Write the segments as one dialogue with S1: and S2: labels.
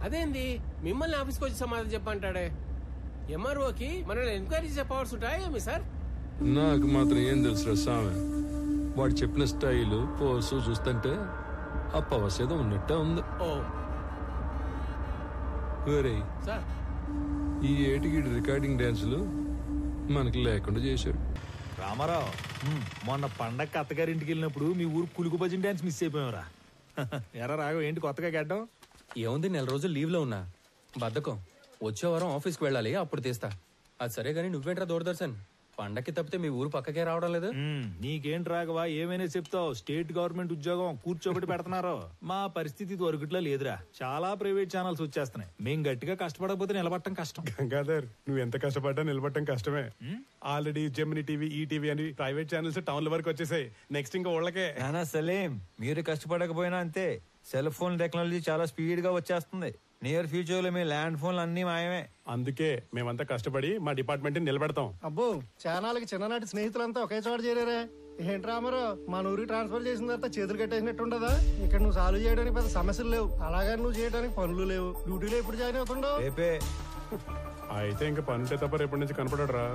S1: అదేంది మిమ్మల్ని ఆఫీస్కి వచ్చి సమాధానం చెప్పంటాడే? ఎంఆర్ఓకి మనల్ని ఎంక్వైరీ చేసే పవర్స్ ఉంటాయేమి సార్?
S2: నాకు మాత్రం ఏం తెలుసు స్వామి. వాడు చెప్పిన స్టైలు పోసు చూస్తుంటే ఆ పవర్స్ ఏదో ఉన్నట్టే ఉంది.
S1: ఓ
S2: సార్, ఈ ఏటికి రికార్డింగ్ డాన్సులు మనకి లేకుండా చేశాడు.
S3: రామారావు, మొన్న పండగ అత్తగారింటికి వెళ్ళినప్పుడు మీ ఊరు కులుకు భజన డాన్స్ మిస్ అయిపోయావురా. ఎరా రాఘవ, ఏంటి కొత్తగా గడ్డం?
S4: ఏముంది, 4 రోజులు లీవ్ లో ఉన్నా. బద్ధకం. వచ్చే వారం ఆఫీస్కి వెళ్ళాలి, అప్పుడు తీస్తా. అది సరే గానీ నువ్వేంట్రా దూరదర్శన్? పండక్కి తప్పితే మీ ఊరు పక్కకే రావడం లేదు.
S3: నీకేంటి రాఘవా, ఏమైనా చెప్తావు? స్టేట్ గవర్నమెంట్ ఉద్యోగం కూర్చోబెట్టి పెడుతున్నారు. మా పరిస్థితి దొరకట్లా లేదురా. చాలా ప్రైవేట్ ఛానల్స్ వచ్చేస్తున్నాయి. మేం గట్టిగా కష్టపడకపోతే నిలబడటం కష్టం.
S5: గంగాధర్, నువ్వు ఎంత కష్టపడ్డా నిలబడటం కష్టమే. ఆల్రెడీ జెమిని టీవీ, ఈటీవీ అని ప్రైవేట్ ఛానల్స్ టౌన్ల వరకు వచ్చేసాయి. నెక్స్ట్ ఇంకా ఊళ్ళకే.
S6: నానా సలీం, మీరు కష్టపడకపోయినా అంతే. సెల్ ఫోన్ టెక్నాలజీ చాలా స్పీడ్ గా వచ్చేస్తుంది. నియర్ ఫ్యూచర్ లో మీ ల్యాండ్ ఫోన్లు అన్ని మాయమే.
S5: అందుకే మేమంతా కష్టపడి మా డిపార్ట్మెంట్ నిలబెడతాం.
S7: అబ్బో, చానాలకి చిన్ననాటి స్నేహితులంతా ఒకే చోట చేరారే. ఏంటి రామారావు, మన ఊరికి ట్రాన్స్ఫర్ చేసిన తర్వాత చేతులు కట్టేసినట్టు ఉండదా? ఇక్కడ నువ్వు సాల్వ్ చేయడానికి పెద్ద సమస్యలు లేవు, అలాగే నువ్వు చేయడానికి పనులు లేవు. డ్యూటీలో ఎప్పుడు జాయిన్ అవుతుండవు?
S6: రేపే.
S5: అయితే ఇంకా పనుంటే తప్ప రేపటి నుంచి కనపడరా.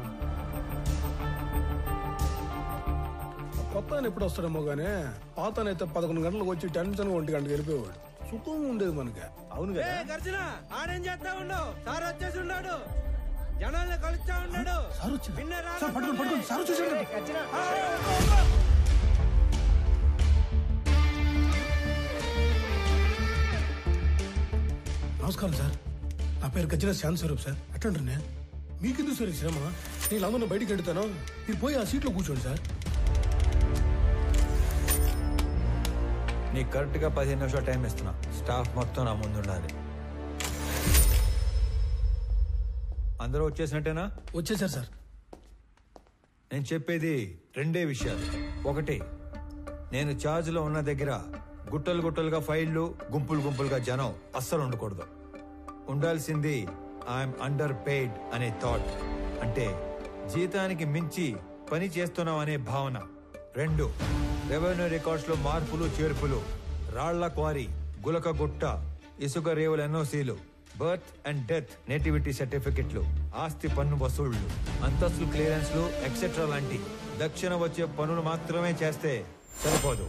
S8: కొత్త ఎప్పుడు వస్తాడేమో గానీ పాతనైతే 11 గంటలకు వచ్చి టెన్షన్ 1 గంటకు వెళ్ళిపోయేవాడు. సుఖంగా ఉండేది మనకి.
S6: అవును కదా.
S1: గర్జన ఆడేం చేస్తా ఉండవు, సార్ వచ్చేసి ఉన్నాడు, జనాల్ని కలుస్తా ఉన్నాడు.
S8: నమస్కారం సార్, నా పేరు గజ్జల శాంతి స్వరూప్ సార్. అట్లంటే మీకెందుకు సార్ శ్రమ? నేను అందరూ బయటికి వెళ్తాను, మీరు పోయి ఆ సీట్లో కూర్చోండి సార్.
S6: నీకు కరెక్ట్ గా 15 నిమిషాలు టైం ఇస్తున్నా. స్టాఫ్ మొత్తం నా ముందు ఉండాలి. అందరూ వచ్చేసినట్టేనా?
S8: వచ్చేసారు సార్.
S6: నేను చెప్పేది 2 విషయాలు. ఒకటి, నేను ఛార్జ్ లో ఉన్న దగ్గర గుట్టలు గుట్టలుగా ఫైళ్లు, గుంపులు గుంపులుగా జనం అస్సలు ఉండకూడదు. ఉండాల్సింది ఐఎమ్ అండర్ పెయిడ్ అనే థాట్, అంటే జీతానికి మించి పని చేస్తున్నాం అనే భావన. 2, రెవెన్యూ రికార్డ్స్ లో మార్పులు చేర్పులు, రాళ్ల క్వారీ, గులక గుట్ట, ఇసుక రేవుల ఎన్ఓసీలు, బర్త్ అండ్ డెత్ నేటివిటీ సర్టిఫికెట్లు, ఆస్తి పన్ను వసూళ్లు, అంతస్తులు క్లియరెన్స్లు ఎక్సెట్రా లాంటి దక్షిణ వచ్చే పనులు మాత్రమే చేస్తే సరిపోదు.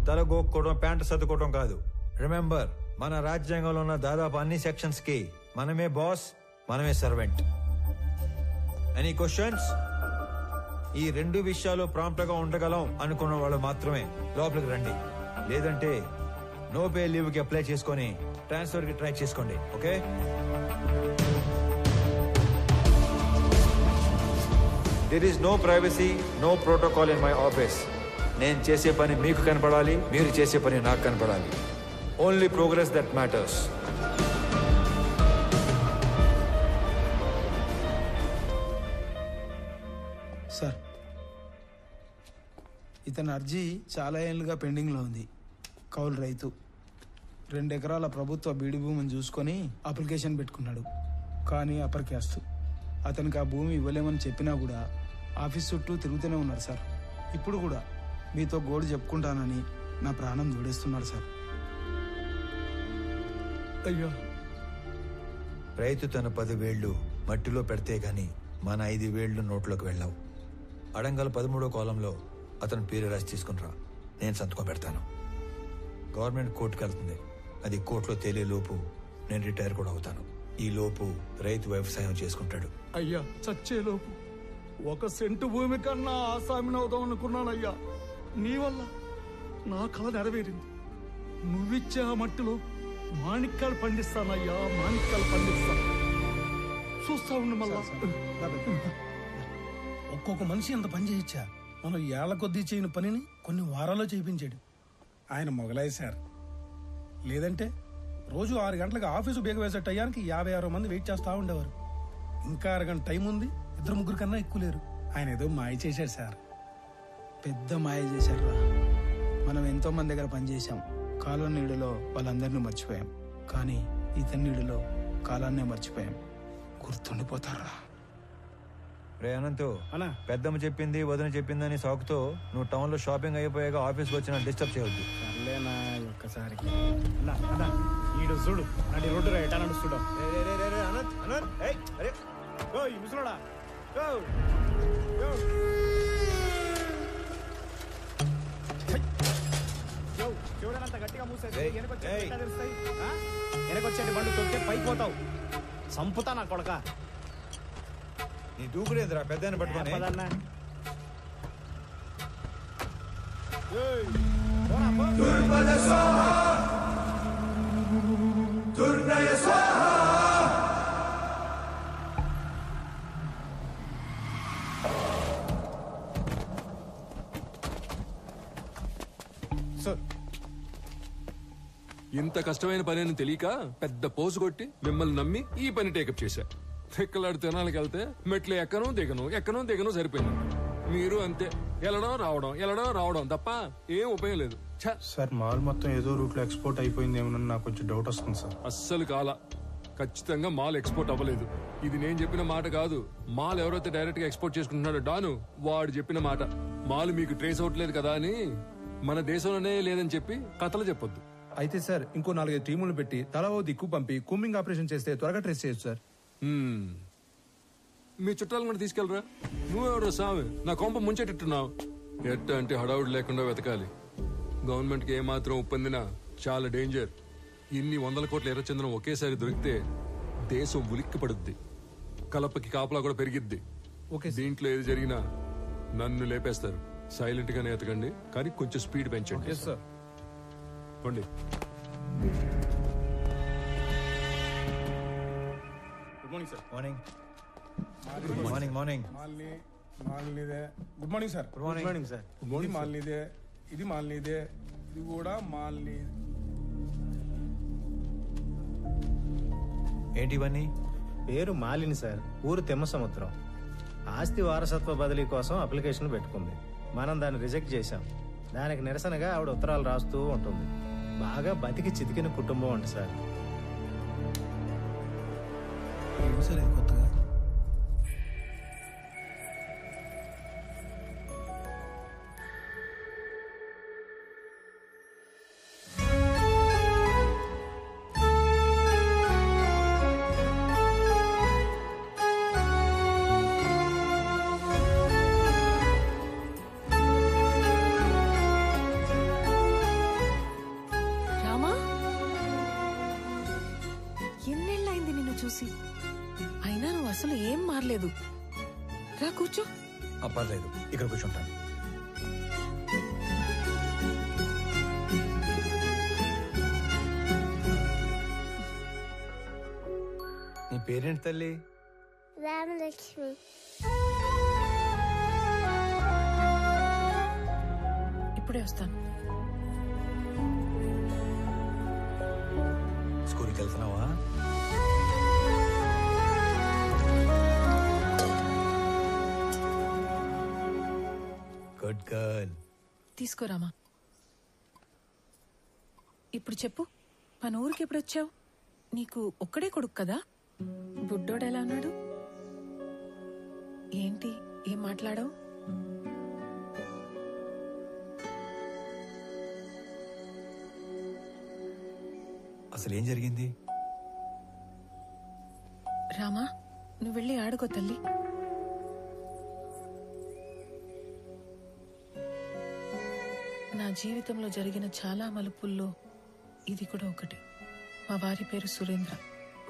S6: తలగోక్కోవడం, ప్యాంటు సర్దుకోవడం కాదు. రిమెంబర్, మన రాజ్యాంగంలో ఉన్న దాదాపు అన్ని సెక్షన్స్ కి మనమే బాస్, మనమే సర్వెంట్. Any questions? ఈ 2 విషయాలు ప్రాంప్ట్ గా ఉండగలం అనుకున్న వాళ్ళు మాత్రమే లోపలికి రండి. లేదంటే నో పే లీవ్ కి అప్లై చేసుకొని ట్రాన్స్ఫర్ కి ట్రై చేసుకోండి. Okay? There is no privacy, no protocol in my office. నేను చేసే పని మీకు కనపడాలి, మీరు చేసే పని నాకు కనపడాలి. Only progress that matters.
S9: Sir, ఇతని అర్జీ చాలా ఏళ్ళుగా పెండింగ్లో ఉంది. కౌలు రైతు, 2 ఎకరాల ప్రభుత్వ బీడి భూమిని చూసుకొని అప్లికేషన్ పెట్టుకున్నాడు. కానీ అపరికేస్తూ అతనికి ఆ భూమి ఇవ్వలేమని చెప్పినా కూడా ఆఫీస్ చుట్టూ తిరుగుతూనే ఉన్నాడు సార్. ఇప్పుడు కూడా మీతో గోడు చెప్పుకుంటానని నా ప్రాణం జోడేస్తున్నాడు సార్.
S8: అయ్యో,
S6: రైతు తన 10 వేళ్లు మట్టిలో పెడితే గాని మన 5 వేళ్లు నోట్లోకి వెళ్ళావు. అడంగల్ 13వ కాలంలో అతను పేరు రాసి తీసుకునిరా, నేను సంతకం పెడతాను. గవర్నమెంట్ కోర్టుకు వెళ్తుంది. అది కోర్టులో తేలే లోపు నేను రిటైర్ కూడా అవుతాను. ఈ లోపు రైతు వ్యవసాయం చేసుకుంటాడు.
S8: అయ్యా, చచ్చేలోపు 1 సెంటు భూమి కన్నా ఆసామిని అవుదాం అనుకున్నానయ్యా. నీ వల్ల నా కళ నెరవేరింది. నువ్విచ్చే ఆ మట్టిలో మాణిక్యాలు పండిస్తానయ్యా, మాణిక్యాలు పండిస్తాను. చూస్తా ఉండు మళ్ళా. ఒక్కొక్క మనిషి ఎంత పని చేయొచ్చా? మనం ఏళ్ల కొద్దీ చేయని పనిని కొన్ని వారాల్లో చేయించాడు ఆయన. మొగలాయి సార్. లేదంటే రోజు 6 గంటలకు ఆఫీసు బేగ వేసే టయానికి 56 మంది వెయిట్ చేస్తా ఉండేవారు. ఇంకా 1 గంట టైం ఉంది, 2-3 కన్నా ఎక్కువ లేరు. ఆయన ఏదో మాయ చేశాడు సార్.
S9: పెద్ద మాయ చేశారు. మనం ఎంతో మంది దగ్గర పనిచేశాం. కాలం నీడలో వాళ్ళందరినీ మర్చిపోయాం. కానీ ఇతని నీడలో కాలాన్నే మర్చిపోయాం. గుర్తుండిపోతారా?
S6: రే అనంతు, పెద్దమ్మ చెప్పింది, వదిన చెప్పిందని సాకుతో నువ్వు టౌన్ లో షాపింగ్ అయిపోయాక ఆఫీస్కి వచ్చిన డిస్టర్బ్ చేయవద్దు.
S7: సర్లేనా, ఒక్కసారికి
S3: ఈడు చూడు నడి రోడ్డు ఎటా నడుస్తుడు ఈ ముసలోడా చూడనంత గట్టిగా మూసేసి వెనకొచ్చేటి బండు తొక్కితే పైకి పోతావు సంపుతా నా కొడక
S6: నీ దూకుడేంద్రా పెద్ద పట్టుకొని
S3: పదన్నా
S2: ఇంత కష్టమైన పని అని తెలియక పెద్ద పోజు కొట్టి మిమ్మల్ని నమ్మి ఈ పని టేకప్ చేశా. ఎక్కలాడు తినాలకి వెళ్తే మెట్లు ఎక్కను దిగను సరిపోయింది. మీరు అంతే, వెళ్ళడం రావడం తప్ప ఏం ఉపయోగం లేదు.
S10: సార్ మాల్ మొత్తం ఏదో రూట్ లో ఎక్స్పోర్ట్ అయిపోయింది ఏమన్నా నాకు కొంచెం డౌట్ వస్తుంది సార్.
S2: అస్సలు కాల, ఖచ్చితంగా మాల్ ఎక్స్పోర్ట్ అవ్వలేదు. ఇది నేను చెప్పిన మాట కాదు. మాల్ ఎవరైతే డైరెక్ట్ గా ఎక్స్పోర్ట్ చేసుకుంటున్నాడో డాను వాడు చెప్పిన మాట. మాల్ మీకు ట్రేస్ అవ్వట్లేదు కదా అని మన దేశంలోనే లేదని చెప్పి కథలు చెప్పొద్దు.
S10: అయితే సార్ ఇంకో 4-5 టీములు పెట్టి తలా ఓ దిక్కు పంపి కూంబింగ్ ఆపరేషన్ చేస్తే త్వరగా ట్రేస్ చేయొచ్చు సార్.
S2: మీ చుట్టాలను కూడా తీసుకెళ్ళరా. నువ్వెవరో సామె నా కొంప ముంచెట్టున్నావు. ఎట్ట అంటే హడావుడు లేకుండా వెతకాలి. గవర్నమెంట్ కి ఏమాత్రం ఉప్పొందినా చాలా డేంజర్. ఇన్ని 100 కోట్ల ఎర్రచందనం ఒకేసారి దొరికితే దేశం ఉలిక్కి పడుద్ది. కలపకి కాపలా కూడా పెరిగిద్ది. దీంట్లో ఏది జరిగినా నన్ను లేపేస్తారు. సైలెంట్ గానే ఎతకండి, కానీ కొంచెం స్పీడ్ పెంచండి. పండి
S3: గుడ్ మార్నింగ్ సార్.
S6: మార్నింగ్
S8: మాల్నీదే. Good morning sir.
S3: Good morning sir.
S8: ఇది మాల్నీదే, ఇది మాల్నీదే, ఇది కూడా మాల్నీ.
S6: ఏంటి ఇవన్నీ?
S11: పేరు మాలిని సార్, ఊరు తెమ్మసముద్రం. ఆస్తి వారసత్వ బదిలీ కోసం అప్లికేషన్ పెట్టుకుంది. మనం దాన్ని రిజెక్ట్ చేశాం. దానికి నిరసనగా ఆవిడ ఉత్తరాలు రాస్తూ ఉంటుంది. బాగా బతికి చితికిన కుటుంబం అంట సార్.
S8: సరే కొత్తగా
S12: చూసి. అయినా నువ్వు అసలు ఏం మారలేదు. రా కూర్చో.
S6: పర్లేదు, ఇక్కడ కూర్చుంటాను. నీ పేరేంటి తల్లి?
S13: రామలక్ష్మి.
S12: ఇప్పుడే వస్తాను.
S6: స్కూల్కి వెళ్తున్నావా? Good girl.
S12: తీసుకోరామా. ఇప్పుడు చెప్పు, మన ఊరికి ఎప్పుడు వచ్చావు? నీకు ఒక్కడే కొడుకు కదా? బుడ్డోడు ఎలా ఉన్నాడు? ఏంటి ఏం మాట్లాడావు?
S6: అసలు ఏం జరిగింది?
S12: రామా, నువ్వు వెళ్ళి ఆడుకో తల్లి. నా జీవితంలో జరిగిన చాలా మలుపుల్లో ఇది కూడా ఒకటి. మా వారి పేరు సురేంద్ర.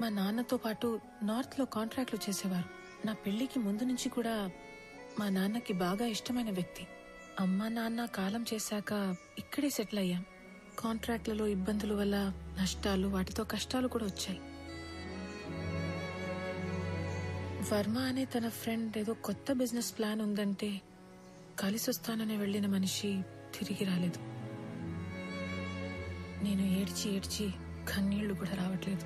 S12: మా నాన్నతో పాటు నార్త్ లో కాంట్రాక్ట్లు చేసేవారు. నా పెళ్లికి ముందు నుంచి కూడా మా నాన్నకి బాగా ఇష్టమైన వ్యక్తి. అమ్మ నాన్న కాలం చేశాక ఇక్కడే సెటిల్ అయ్యాం. కాంట్రాక్ట్లలో ఇబ్బందుల వల్ల నష్టాలు, వాటితో కష్టాలు కూడా వచ్చాయి. వర్మ అనే తన ఫ్రెండ్ ఏదో కొత్త బిజినెస్ ప్లాన్ ఉందంటే కలిసి వస్తానని వెళ్లిన మనిషి తిరిగి రాలేదు. నేను ఏడ్చి ఏడ్చి కన్నీళ్లు కూడా రావట్లేదు.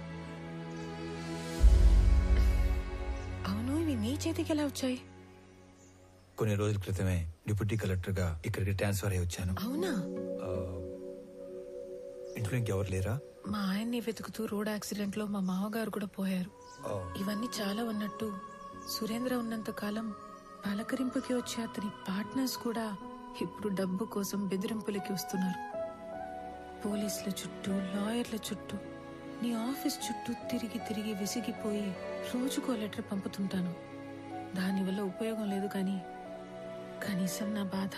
S12: అవును, ఇవి నీ చేతికి ఎలా వచ్చాయి?
S6: కొన్ని రోజుల క్రితమే డిప్యూటీ కలెక్టర్ గా ఇక్కడికి ట్రాన్స్ఫర్ అయ్యి వచ్చాను.
S12: అవునా?
S6: ఇంట్లో ఇంకెవరు లేరా?
S12: మా ఆయన్ని వెతుకుతూ రోడ్ యాక్సిడెంట్ లో మా మామగారు కూడా పోయారు. ఇవన్నీ చాలా ఉన్నట్టు సురేంద్ర ఉన్నంత కాలం పలకరింపుకి వచ్చే అతని పార్ట్నర్స్ కూడా ఇప్పుడు డబ్బు కోసం బెదిరింపులకి వస్తున్నారు. పోలీసుల చుట్టూ, లాయర్ల చుట్టూ నీ ఆఫీస్ చుట్టూ తిరిగి తిరిగి విసిగిపోయి రోజుకో లెటర్ పంపుతుంటాను. దానివల్ల ఉపయోగం లేదు, కానీ కనీసం నా బాధ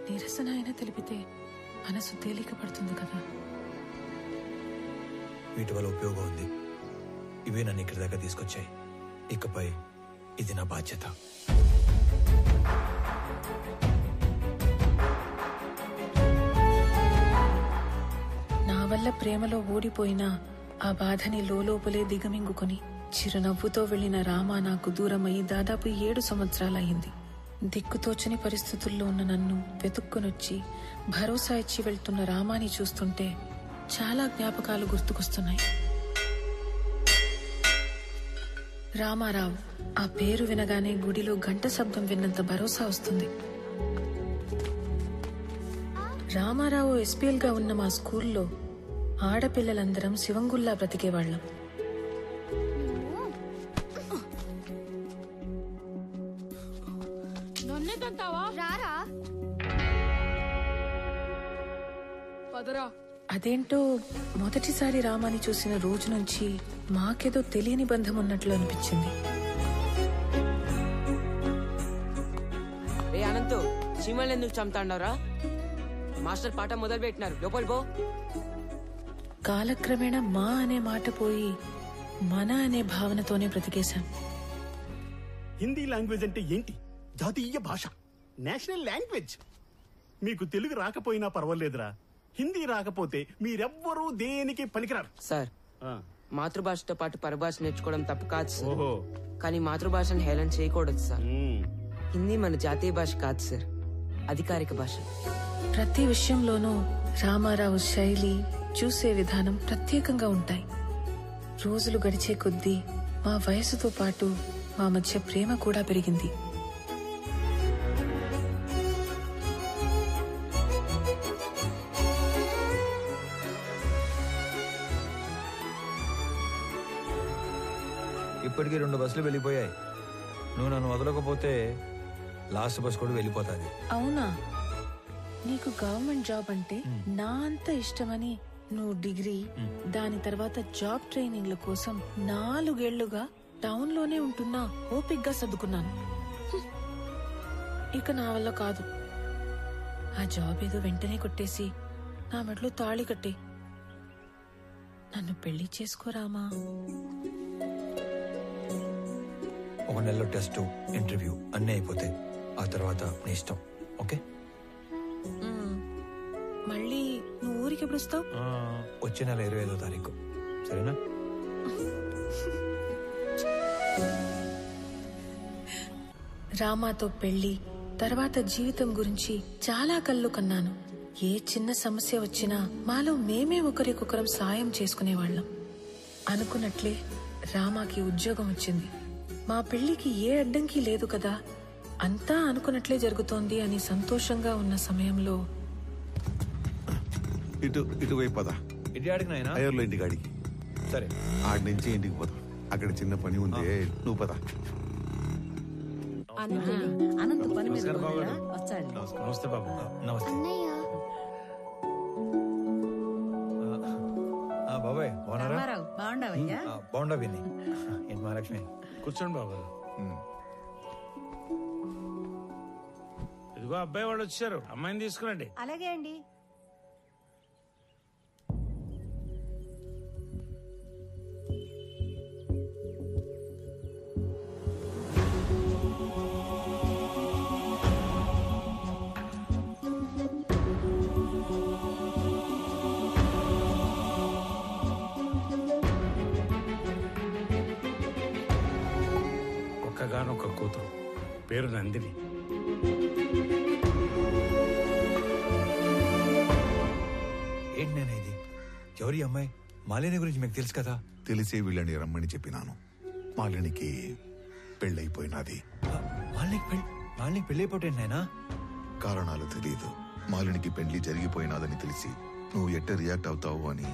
S12: నిరసన అయినా తెలిపితే మనసు తేలిక పడుతుంది కదా.
S6: వీటి వల్ల ఉపయోగం ఉంది. ఇవే నన్ను ఇక్కడి దాకా తీసుకొచ్చాయి. ఇకపై ఇది నా బాధ్యత.
S12: నా వల్ల ప్రేమలో ఓడిపోయినా ఆ బాధని లోపలే దిగమింగుకొని చిరునవ్వుతో వెళ్లిన రామా నాకు దూరమయ్యి దాదాపు 7 సంవత్సరాలయ్యింది. దిక్కుతోచని పరిస్థితుల్లో ఉన్న నన్ను వెతుక్కునొచ్చి భరోసా ఇచ్చి వెళ్తున్న రామాని చూస్తుంటే చాలా జ్ఞాపకాలు గుర్తుకొస్తున్నాయి. రామారావు, ఆ పేరు వినగానే గుడిలో గంట శబ్దం విన్నంత భరోసా వస్తుంది. రామారావు ఎస్పీఎల్ గా ఉన్న మా స్కూల్లో ఆడపిల్లలందరం శివంగుల్లా బ్రతికేవాళ్లం. అదేంటో మొదటిసారి రామాని చూసిన రోజు నుంచి మాకేదో తెలియని బంధం ఉన్నట్లు అనిపించింది.
S14: అనంతు చీమల్ని ఎందుకు చంపుతాండవరా? మాస్టర్ పాఠం మొదలు పెట్టినారు, లోపలి పో.
S12: కాలక్రమేణా మా అనే మాట పోయి మన అనే భావనతోనే బ్రతికేశాం.
S15: హిందీ లాంగ్వేజ్ అంటే ఏంటి? జాతీయ భాష, నేషనల్ లాంగ్వేజ్. మీకు తెలుగు రాకపోయినా పర్వాలేదురా, హిందీ రాకపోతే మీరెవ్వరూ దేనికి పనికిరారు.
S14: సార్, మాతృభాషతో పాటు పరభాష నేర్చుకోవడం తప్పు కాదు సార్.
S15: ఓహో,
S14: కానీ మాతృభాషను హేళన చేయకూడదు సార్. హిందీ మన జాతీయ భాష కాదు సార్, అధికారిక భాష.
S12: ప్రతి విషయంలోనూ రామారావు శైలి, చూసే విధానం ప్రత్యేకంగా ఉంటాయి. రోజులు గడిచే కొద్దీ మా వయసుతో పాటు మా మధ్య ప్రేమ కూడా పెరిగింది.
S6: ఇప్పటికీ 2 బస్సులు వెళ్ళిపోయాయి. నువ్వు నన్ను వదలకపోతే లాస్ట్ బస్ కూడా వెళ్ళిపోతాది.
S12: అవునా? నీకు గవర్నమెంట్ జాబ్ అంటే నా అంత ఇష్టమని నువ్వు డిగ్రీ, దాని తర్వాత జాబ్ ట్రైనింగ్ల కోసం 4 ఏళ్లుగా టౌన్ లోనే ఉంటున్నా ఓపిగ్గా సర్దుకున్నాను. ఇక నా వల్ల కాదు. ఆ జాబ్ ఏదో వెంటనే కొట్టేసి నా మెడలో తాళి కట్టే నన్ను పెళ్లి చేసుకోరామా.
S6: 1 నెలలో టెస్ట్, ఇంటర్వ్యూ అన్నీ అయిపోతాయి. ఆ తర్వాత నీ ఇష్టం. ఓకే?
S12: మళ్ళీ నువ్వు ఊరికి ఎప్పుడు వస్తావు?
S6: వచ్చే నెల 25వ తారీఖు. సరేనా?
S12: రామాతో పెళ్లి తర్వాత జీవితం గురించి చాలా కళ్ళు కన్నాను. ఏ చిన్న సమస్య వచ్చినా మాలో మేమే ఒకరికొకరం సాయం చేసుకునేవాళ్లం. అనుకున్నట్లే రామాకి ఉద్యోగం వచ్చింది. మా పెళ్లికి ఏ అడ్డంకి లేదు కదా, అంతా అనుకున్నట్లే జరుగుతోంది అని సంతోషంగా ఉన్న సమయంలో
S16: ఇటువైపు పద. అయ్యర్లో ఇంటికి ఆడికి.
S6: సరే,
S16: ఆడి నుంచి ఇంటికి పోదాం. అక్కడ చిన్న పని ఉంది, నువ్వు పద.
S6: నమస్తే బాబు. నమస్తే బాబాయ్. బాగున్నారా? బాగుండా విని. ఏంటి మహాలక్ష్మి?
S3: కూర్చోండి బాబు. ఇదిగో అబ్బాయి వాళ్ళు వచ్చారు, అమ్మాయిని తీసుకురండి.
S17: అలాగే అండి.
S3: ఒక్కగానొక్క కూతురు, పేరు నందిని.
S6: ఏంటి నేను ఇది? ఎవరి అమ్మాయి? మాలిని గురించి మీకు తెలుసు కదా.
S16: తెలిసే వీళ్ళని రమ్మని చెప్పినాను. మాలినికి పెళ్ళైపోయినది.
S6: మాలినికి పెళ్ళైపోతే నాయనా?
S16: కారణాలు తెలియదు. మాలినికి పెళ్లి జరిగిపోయినాదని తెలిసి నువ్వు ఎట్ట రియాక్ట్ అవుతావు అని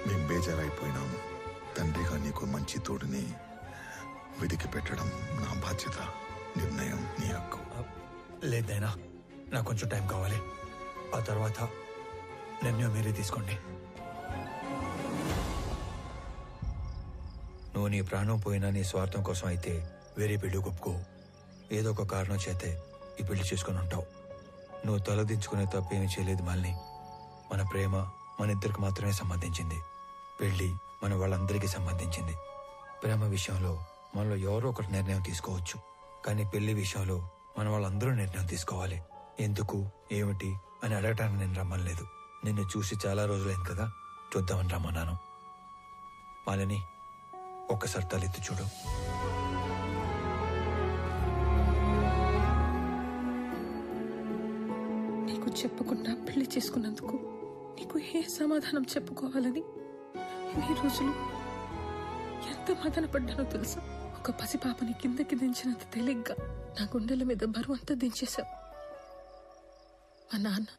S16: మేం బేజారైపోయినాము. తండ్రిగా నీకు మంచి తోడుని వెతికి పెట్టడం నా బాధ్యత. నిర్ణయం నీ హక్కు.
S6: లేదైనా నాకు కొంచెం టైం కావాలి. ఆ తర్వాత నిర్ణయం మీరే తీసుకోండి. నువ్వు నీ ప్రాణం పోయినా నీ స్వార్థం కోసం అయితే వేరే పెళ్లి ఒప్పుకో. ఏదో ఒక కారణం చేతే ఈ పెళ్లి చేసుకుని ఉంటావు. నువ్వు తలదించుకునే తప్పేమీ చేయలేదు మాలిని. మన ప్రేమ మన ఇద్దరికి మాత్రమే సంబంధించింది. పెళ్లి మన వాళ్ళందరికీ సంబంధించింది. ప్రేమ విషయంలో మనలో ఎవరో ఒకటి నిర్ణయం తీసుకోవచ్చు, కానీ పెళ్లి విషయంలో మన వాళ్ళందరూ నిర్ణయం తీసుకోవాలి. ఎందుకు ఏమిటి అని అడగటానికి నేను రమ్మలేదు. నిన్ను చూసి చాలా రోజులైంది కదా, చూద్దామని రమ్మన్నాను. మాలిని, ఒక్కసారి తలెత్తి చూడు.
S12: నీకు చెప్పకుండా పెళ్లి చేసుకున్నందుకు నీకు ఏ సమాధానం చెప్పుకోవాలని ఇన్ని రోజులు ఎంత మదనపడ్డానో తెలుసా? ఒక పసిపాపని కిందకి దించినంత తేలిగ్గా నా గుండెల మీద బరువు అంతా దించేశావు. మా నాన్న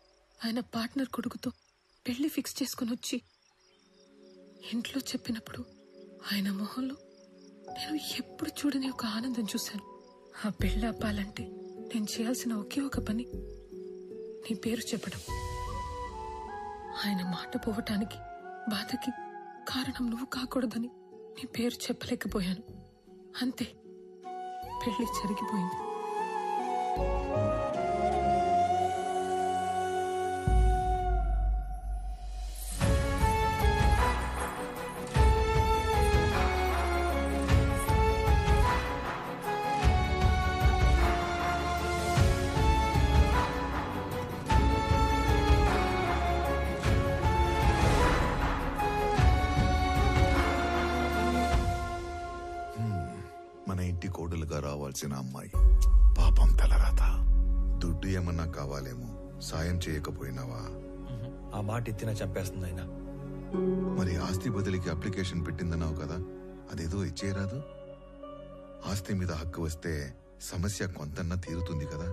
S12: ఆయన పార్ట్నర్ కొడుకుతో పెళ్లి ఫిక్స్ చేసుకుని వచ్చి ఇంట్లో చెప్పినప్పుడు ఆయన మొహంలో నేను ఎప్పుడు చూడని ఒక ఆనందం చూశాను. ఆ పెళ్లి అప్పాలంటే నేను చేయాల్సిన ఒకే ఒక పని నీ పేరు చెప్పడం. ఆయన మాట పోవటానికి బాధకి కారణం నువ్వు కాకూడదని నీ పేరు చెప్పలేకపోయాను. అంతే, పెళ్లి జరిగిపోయింది.
S16: మన ఇంటి కోడలుగా రావాల్సిన అమ్మాయి పాపం తలరాత. దుడ్డు ఏమన్నా కావాలేమో, సాయం చేయకపోయినావా?
S6: ఆ మాట ఎత్తినా చంపేస్తుంది ఆయన.
S16: మరి ఆస్తి బదిలీకి అప్లికేషన్ పెట్టిందన్నావు కదా, అదేదో ఇచ్చేయరాదు? ఆస్తి మీద హక్కు వస్తే సమస్య కొంతన్నా తీరుతుంది కదా.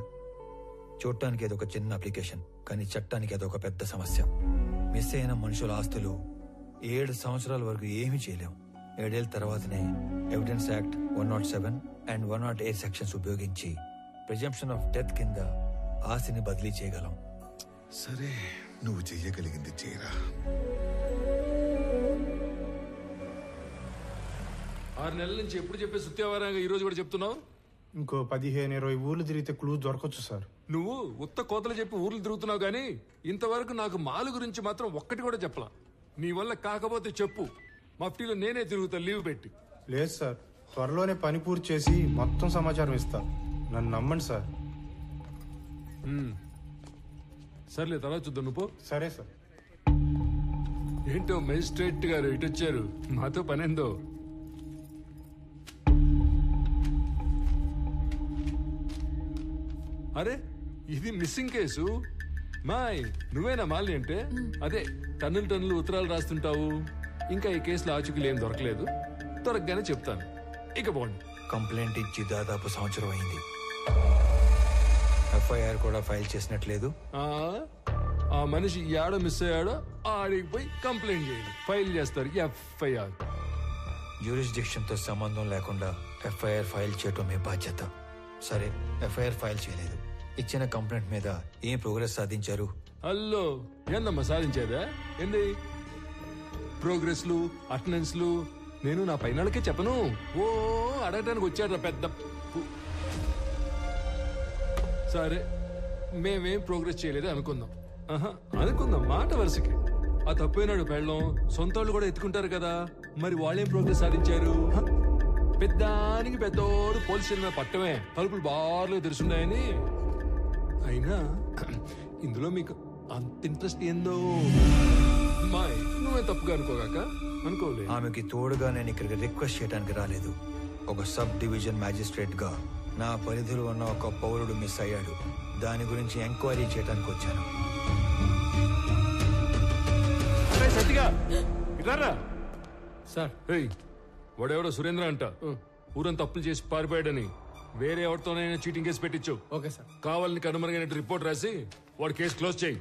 S6: చూడటానికి అదొక చిన్న అప్లికేషన్, కానీ చట్టానికి అదొక పెద్ద సమస్య. మిస్ అయిన మనుషుల ఆస్తులు 7 సంవత్సరాల వరకు ఏమీ చేయలేం. 7 ఏళ్ల తర్వాతనే ఎవిడెన్స్ యాక్ట్ 107 అండ్ 108 సెక్షన్స్ ఉపయోగించి ప్రిజంప్షన్ ఆఫ్ డెత్ కింద ఆస్తిని బదిలీ చేయగలం.
S16: సరే, నువ్వు చెయ్యగలిగింది చేయరా.
S2: 6 నెలల నుంచి ఎప్పుడు చెప్పే సుత్యావారంగా ఈ రోజు కూడా చెప్తున్నావు?
S7: ఇంకో 15-20 ఊర్లు తిరిగితే క్లూ దొరకొచ్చు సార్.
S2: నువ్వు ఉత్త కోతలు చెప్పి ఊర్లు తిరుగుతున్నావు కానీ ఇంతవరకు నాకు మాలు గురించి మాత్రం ఒక్కటి కూడా చెప్పలా. నీ వల్ల కాకపోతే చెప్పు, మఫ్టీలో నేనే తిరుగుతా లీవ్ పెట్టి.
S7: లేదు సార్, త్వరలోనే పని పూర్తి చేసి మొత్తం సమాచారం ఇస్తా. నన్ను నమ్మండి సార్.
S2: సర్లే, తర్వాత చూద్దాం. నువ్వు
S7: సరే సార్.
S2: ఏంటో మెజిస్ట్రేట్ గారు ఇటు వచ్చారు, మాతో పనేందో. అరే, ఇది మిస్సింగ్ కేసు. మాయ్, నువ్వేనా మాలి అంటే? అదే టన్నులు ఉత్తరాలు రాస్తుంటావు. ఇంకా ఈ కేసులో ఆచూకీలు ఏం దొరకలేదు, దొరకగానే చెప్తాను. ఇక పోండి.
S6: కంప్లైంట్ ఇచ్చి దాదాపు సంవత్సరం అయింది. ఎఫ్ఐఆర్ కూడా ఫైల్ చేసినట్లేదు.
S2: ఆ మనిషి యాడో మిస్ అయ్యాడో ఆడికి పోయి కంప్లైంట్ చేయండి, ఫైల్ చేస్తారు ఎఫ్ఐఆర్.
S6: జ్యూరిస్డిక్షన్ తో సంబంధం లేకుండా ఎఫ్ఐఆర్ ఫైల్ చేయటం మీ బాధ్యత. సరే, ఎఫ్ఐఆర్ ఫైల్ చేయలేదు. ఇచ్చిన కంప్లైంట్ మీద ఏం ప్రోగ్రెస్ సాధించారు?
S2: హలో, ఏందమ్మా సాధించేదా? ఏంది ప్రోగ్రెస్లు, అటెండెన్స్లు? నేను నా పైనకే చెప్పను. ఓ అడగడానికి వచ్చాడు పెద్ద. సరే, మేమేం ప్రోగ్రెస్ చేయలేదు అనుకుందాం. అనుకుందాం మాట వరుసకి. ఆ తప్పైనాడు పెళ్ళం, సొంత వాళ్ళు కూడా ఎత్తుకుంటారు కదా, మరి వాళ్ళేం ప్రోగ్రెస్ సాధించారు? పెద్దానికి పెద్దోడు పోలీస్ స్టేషన్ మీద పట్టమే, తలుపులు బార్లు తెరుచున్నాయని. అయినా ఇందులో మీకు అంత ఇంట్రెస్ట్ ఏందో? మాయ్, నువ్వే తప్పుగా అనుకోగాక. అనుకోలే.
S6: ఆమెకి తోడుగా నేను ఇక్కడికి రిక్వెస్ట్ చేయడానికి రాలేదు. ఒక సబ్ డివిజన్ మ్యాజిస్ట్రేట్ గా నా పరిధిలో ఉన్న ఒక పౌరుడు మిస్ అయ్యాడు. దాని గురించి ఎంక్వైరీ చేయడానికి వచ్చాను.
S2: సార్, వాడెవడో సురేంద్ర అంట, ఊరంతా తప్పులు చేసి పారిపోయాడని వేరే ఎవరితోనైనా చీటింగ్ కేసు పెట్టించు.
S1: Okay sir.
S2: కావాలని కనుమరుగైనట్టు రిపోర్ట్ రాసి వాడు కేసు క్లోజ్ చేయి.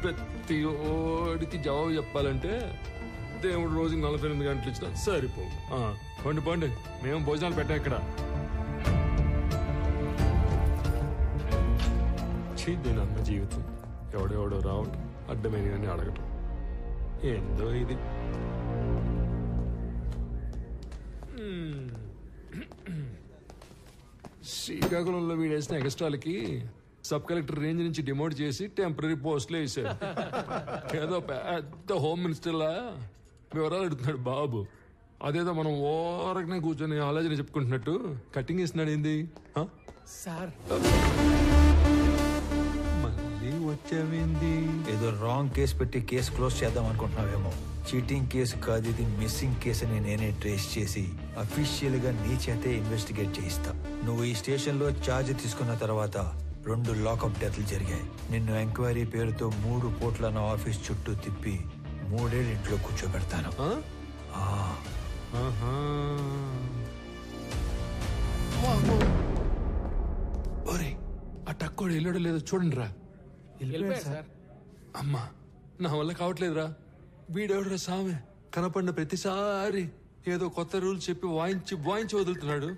S2: ప్రతి ఓడికి జవాబు చెప్పాలంటే దేవుడు రోజుకి 48 గంటలు ఇచ్చినా సరిపో. పండి పండి, మేము భోజనాలు పెట్టాం ఇక్కడ. దీని అన్న జీవితం ఎవడెవడో రావటం, అడ్డమైన అడగటం, ఏందో ఇది. శ్రీకాకుళంలో వీడేసిన ఎక్స్ట్రాలకి సబ్ కలెక్టర్ రేంజ్ నుంచి డిమోట్ చేసి టెంపరీ పోస్టులు వేసాడు. ఏదో పెద్ద హోమ్ మినిస్టర్లా వివరాలు అడుగుతున్నాడు బాబు. అదేదో మనం ఓరకనే కూర్చొని ఆలోచన చెప్పుకుంటున్నట్టు కటింగ్ ఇస్తున్నాడు. ఏంది
S1: సార్?
S2: మళ్ళీ వచ్చావేంది?
S6: ఏదో రాంగ్ కేసు పెట్టి కేసు క్లోజ్ చేద్దాం అనుకుంటున్నావేమో. చీటింగ్ కేసు కాదు ఇది, మిస్సింగ్ కేసు అని నేనే ట్రేస్ చేసి అఫీషియల్ గా నీ చేతే ఇన్వెస్టిగేట్ చేయిస్తా. నువ్వు ఈ స్టేషన్ లో ఛార్జ్ తీసుకున్న తర్వాత 2 లాకప్ డెత్లు జరిగాయి. నిన్ను ఎంక్వైరీ పేరుతో 3 పూట్ల నా ఆఫీస్ చుట్టూ తిప్పి 3 ఏళ్ళు ఇంట్లో కూర్చోబెడతాను.
S2: ఆ టక్కోడు వెళ్ళాడో లేదో చూడండి రా.
S1: సార్.
S2: అమ్మా నా వల్ల కావట్లేదురా. వీడెవడరా సామె కనపడిన ప్రతిసారి ఏదో కొత్త రూల్స్ చెప్పి వాయించి వదులుతున్నాడు.